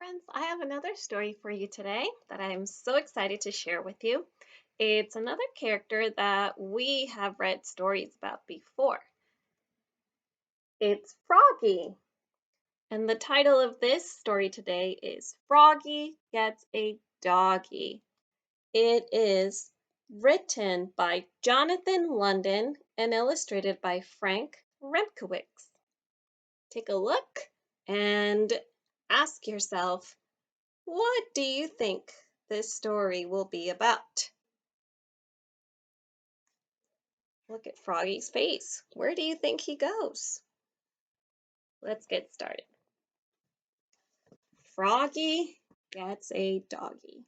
Friends, I have another story for you today that I am so excited to share with you. It's another character that we have read stories about before. It's Froggy. And the title of this story today is Froggy Gets a Doggy. It is written by Jonathan London and illustrated by Frank Remkiewicz. Take a look and ask yourself, what do you think this story will be about? Look at Froggy's face. Where do you think he goes? Let's get started. Froggy gets a doggy.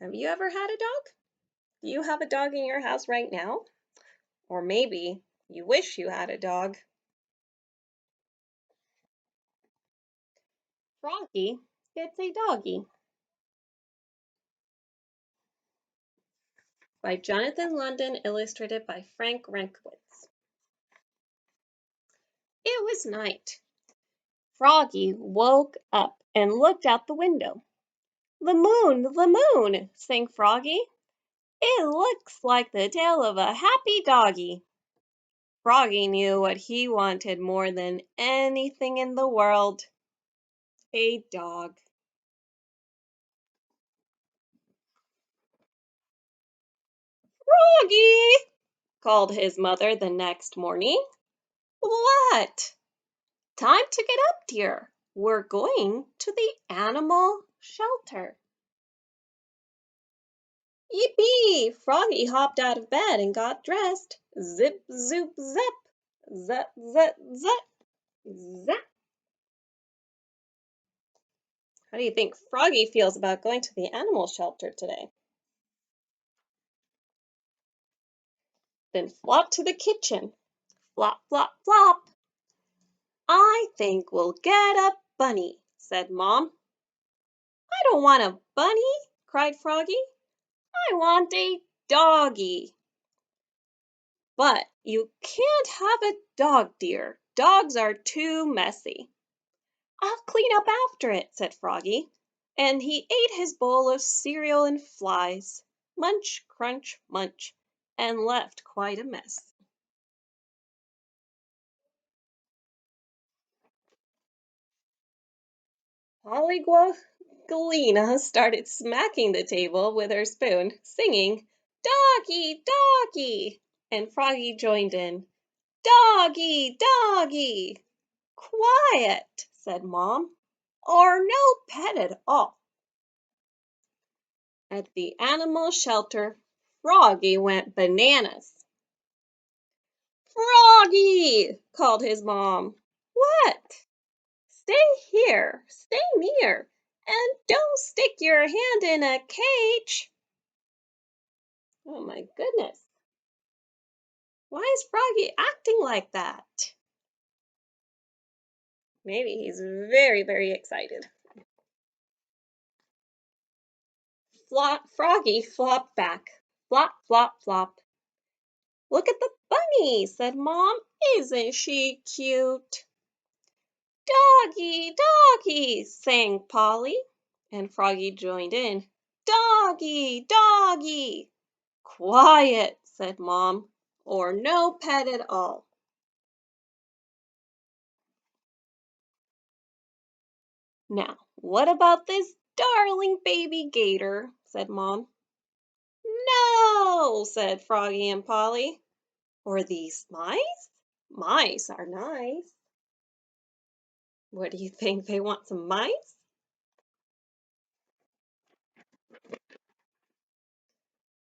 Have you ever had a dog? Do you have a dog in your house right now? Or maybe you wish you had a dog. Froggy gets a doggy. By Jonathan London, illustrated by Frank Remkiewicz. It was night. Froggy woke up and looked out the window. The moon, sang Froggy. It looks like the tail of a happy doggy. Froggy knew what he wanted more than anything in the world. A dog. Froggy, called his mother the next morning. What? Time to get up, dear. We're going to the animal shelter. Yippee! Froggy hopped out of bed and got dressed. Zip, zoop, zip. Zip, zip, zip. Zap. How do you think Froggy feels about going to the animal shelter today? Then flop to the kitchen. Flop, flop, flop. I think we'll get a bunny, said Mom. I don't want a bunny, cried Froggy. I want a doggy. But you can't have a dog, dear. Dogs are too messy. I'll clean up after it, said Froggy, and he ate his bowl of cereal and flies, munch, crunch, munch, and left quite a mess. Polyglina started smacking the table with her spoon, singing, Doggy, doggy, and Froggy joined in, Doggy, doggy. Quiet, said Mom, or no pet at all. At the animal shelter, Froggy went bananas. Froggy, called his mom. What? Stay here, stay near, and don't stick your hand in a cage. Oh my goodness. Why is Froggy acting like that? Maybe he's very, very excited. Froggy flopped back. Flop, flop, flop. Look at the bunny, said Mom. Isn't she cute? Doggy, doggy, sang Polly, and Froggy joined in. Doggy, doggy. Quiet, said Mom, or no pet at all. Now, what about this darling baby gator, said Mom. No, said Froggy and Polly. Or these mice? Mice are nice. What do you think? They want some mice?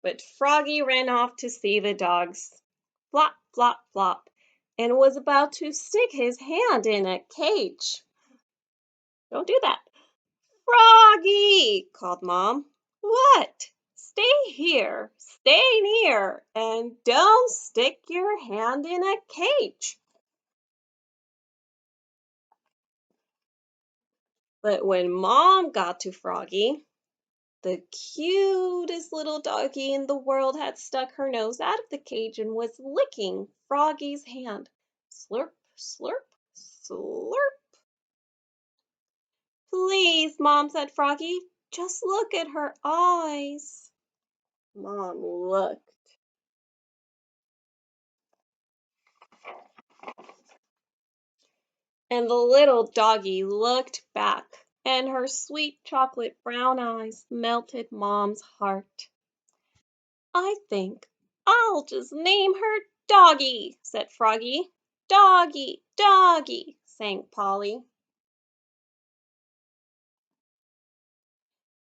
But Froggy ran off to see the dogs. Flop, flop, flop, and was about to stick his hand in a cage. Don't do that. Froggy, called Mom. What? Stay here, stay near, and don't stick your hand in a cage. But when Mom got to Froggy, the cutest little doggy in the world had stuck her nose out of the cage and was licking Froggy's hand. Slurp, slurp, slurp. Please, Mom, said Froggy. Just look at her eyes. Mom looked. And the little doggy looked back, and her sweet chocolate brown eyes melted Mom's heart. I think I'll just name her Doggy, said Froggy. Doggy, Doggy, sang Polly.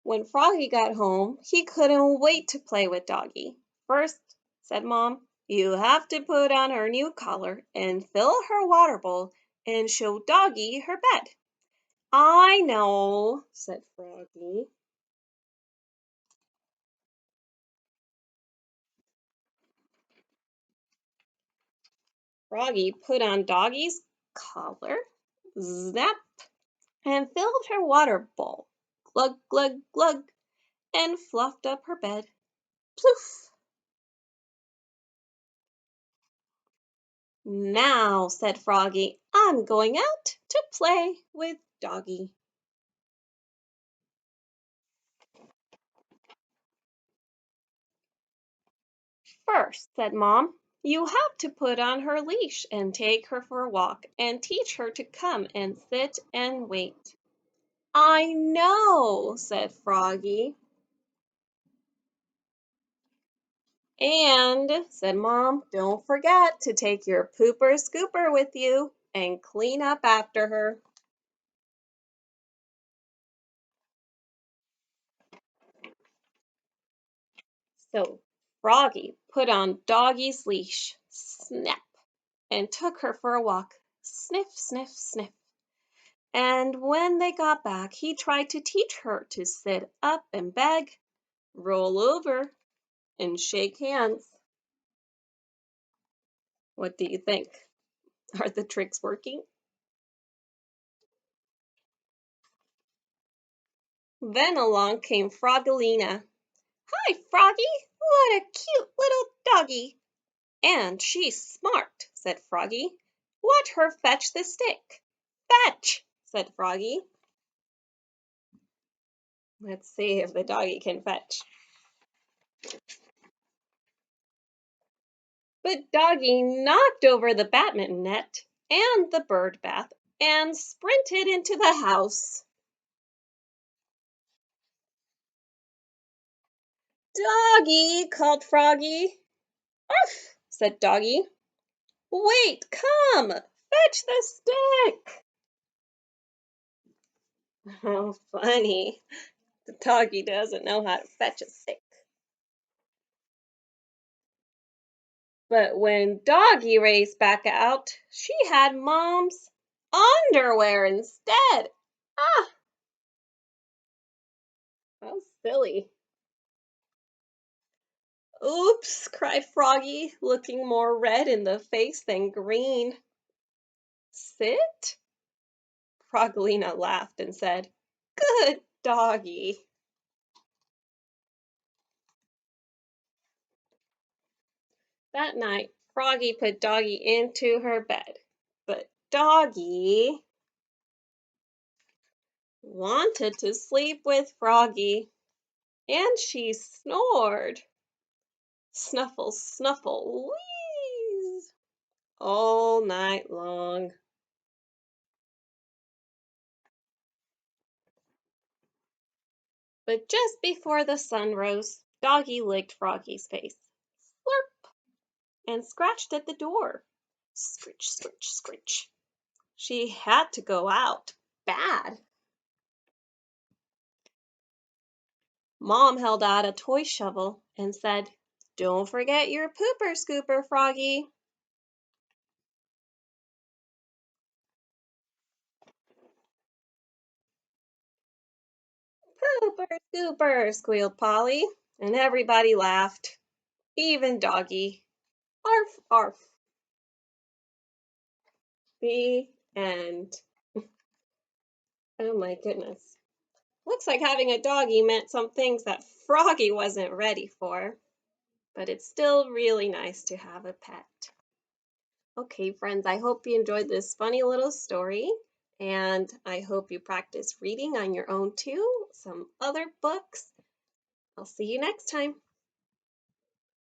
When Froggy got home, he couldn't wait to play with Doggy. First, said Mom, you have to put on her new collar and fill her water bowl and show Doggy her bed. I know, said Froggy. Froggy put on Doggy's collar, zap, and filled her water bowl, glug, glug, glug, and fluffed up her bed, ploof. Now, said Froggy, I'm going out to play with Doggy. First, said Mom, you have to put on her leash and take her for a walk and teach her to come and sit and wait. I know, said Froggy. And, said Mom, don't forget to take your pooper scooper with you and clean up after her. So Froggy put on Doggy's leash, snap, and took her for a walk, sniff, sniff, sniff. And when they got back, he tried to teach her to sit up and beg, roll over, and shake hands. What do you think? Are the tricks working? Then along came Froggelina. Hi, Froggy! What a cute little doggy! And she's smart, said Froggy. Watch her fetch the stick. Fetch, said Froggy. Let's see if the doggy can fetch. But Doggy knocked over the badminton net and the bird bath and sprinted into the house. Doggy, called Froggy. Arf, said Doggy. Wait, come, fetch the stick. Oh, funny. The doggy doesn't know how to fetch a stick. But when Doggy raced back out, she had Mom's underwear instead. Ah, how silly. Oops, cried Froggy, looking more red in the face than green. Sit? Froglina laughed and said, Good Doggy. That night, Froggy put Doggy into her bed, but Doggy wanted to sleep with Froggy, and she snored. Snuffle, snuffle, wheeze, all night long. But just before the sun rose, Doggy licked Froggy's face. Slurp! And scratched at the door. Scritch, scritch, scritch. She had to go out. Bad. Mom held out a toy shovel and said, Don't forget your pooper scooper, Froggy. Pooper scooper, squealed Polly, and everybody laughed, even Doggy. Arf, arf. The end. Oh my goodness. Looks like having a doggy meant some things that Froggy wasn't ready for, but it's still really nice to have a pet. Okay, friends, I hope you enjoyed this funny little story. And I hope you practice reading on your own too, some other books. I'll see you next time.